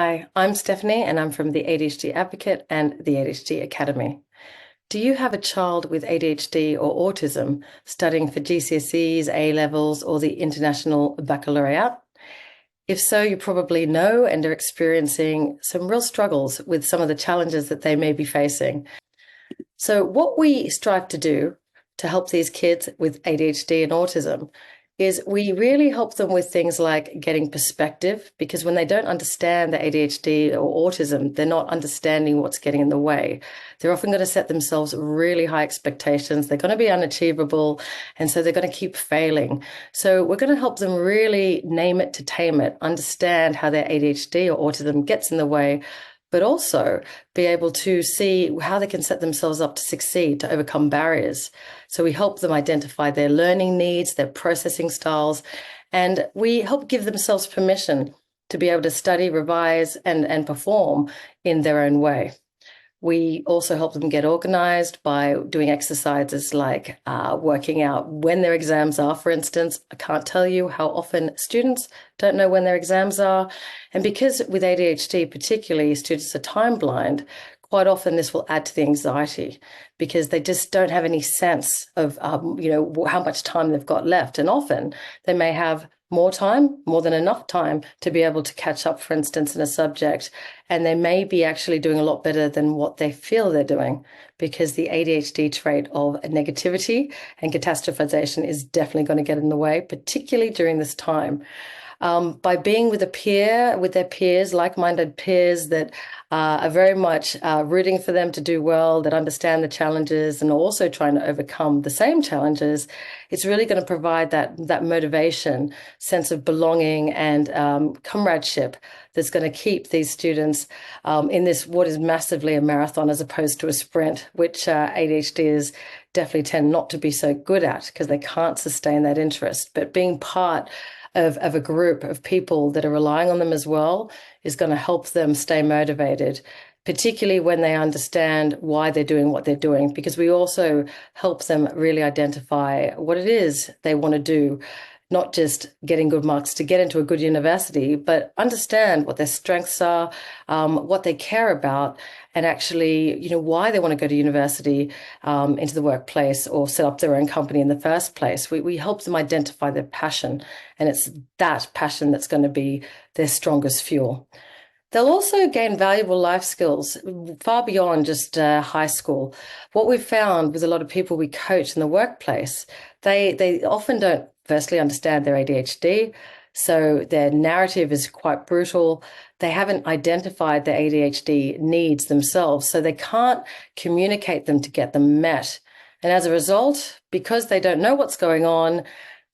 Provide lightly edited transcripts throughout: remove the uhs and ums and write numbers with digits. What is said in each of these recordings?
Hi, I'm Stephanie and I'm from the ADHD Advocate and the ADHD Academy. Do you have a child with ADHD or autism studying for GCSEs, A Levels, or the International Baccalaureate? If so, you probably know and are experiencing some real struggles with some of the challenges that they may be facing. So, what we strive to do to help these kids with ADHD and autism is we really help them with things like getting perspective, because when they don't understand the ADHD or autism, they're not understanding what's getting in the way. They're often going to set themselves really high expectations. They're going to be unachievable, and so they're going to keep failing. So we're going to help them really name it to tame it, understand how their ADHD or autism gets in the way, but also be able to see how they can set themselves up to succeed, to overcome barriers. So we help them identify their learning needs, their processing styles, and we help give themselves permission to be able to study, revise, and perform in their own way. We also help them get organized by doing exercises like working out when their exams are, for instance. I can't tell you how often students don't know when their exams are. And because with ADHD, particularly, students are time blind, quite often this will add to the anxiety because they just don't have any sense of, how much time they've got left. And often they may have more time, more than enough time to be able to catch up, for instance, in a subject. And they may be actually doing a lot better than what they feel they're doing, because the ADHD trait of negativity and catastrophization is definitely going to get in the way, particularly during this time. By being with their peers, like-minded peers that are very much rooting for them to do well, that understand the challenges and also trying to overcome the same challenges, it's really going to provide that motivation, sense of belonging and comradeship that's going to keep these students in this, what is massively a marathon as opposed to a sprint, which ADHDers definitely tend not to be so good at because they can't sustain that interest. But being part of a group of people that are relying on them as well is going to help them stay motivated, particularly when they understand why they're doing what they're doing, because we also help them really identify what it is they want to do, not just getting good marks to get into a good university, but understand what their strengths are, what they care about, and actually, why they want to go to university, into the workplace, or set up their own company in the first place. We help them identify their passion, and it's that passion that's going to be their strongest fuel. They'll also gain valuable life skills far beyond just high school. What we've found with a lot of people we coach in the workplace, they often don't firstly understand their ADHD, so their narrative is quite brutal. They haven't identified their ADHD needs themselves, so they can't communicate them to get them met. And as a result, because they don't know what's going on,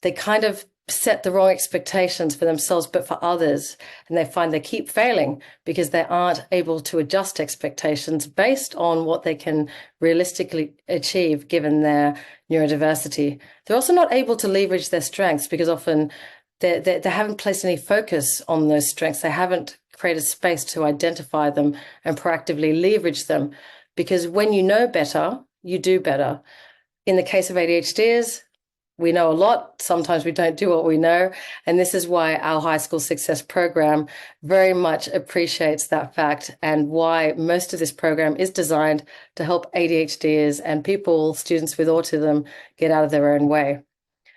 they kind of set the wrong expectations for themselves, but for others. And they find they keep failing because they aren't able to adjust expectations based on what they can realistically achieve given their neurodiversity. They're also not able to leverage their strengths because often they haven't placed any focus on those strengths. They haven't created space to identify them and proactively leverage them, because when you know better, you do better. In the case of ADHDers, we know a lot, sometimes we don't do what we know, and this is why our high school success program very much appreciates that fact, and why most of this program is designed to help ADHDers and students with autism, get out of their own way.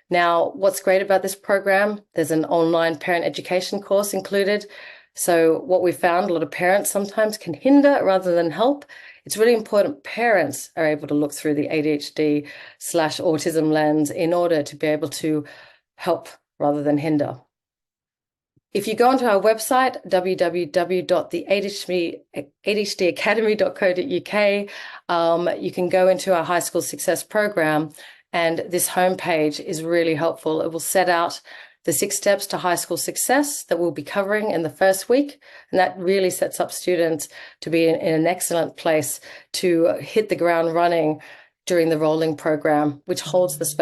Now, what's great about this program, there's an online parent education course included. So what we found, a lot of parents sometimes can hinder rather than help. It's really important parents are able to look through the ADHD/autism lens in order to be able to help rather than hinder. If you go onto our website, www.theadhdacademy.co.uk, you can go into our high school success program, and this homepage is really helpful. It will set out the 6 steps to high school success that we'll be covering in the first week. And that really sets up students to be in an excellent place to hit the ground running during the rolling program, which holds the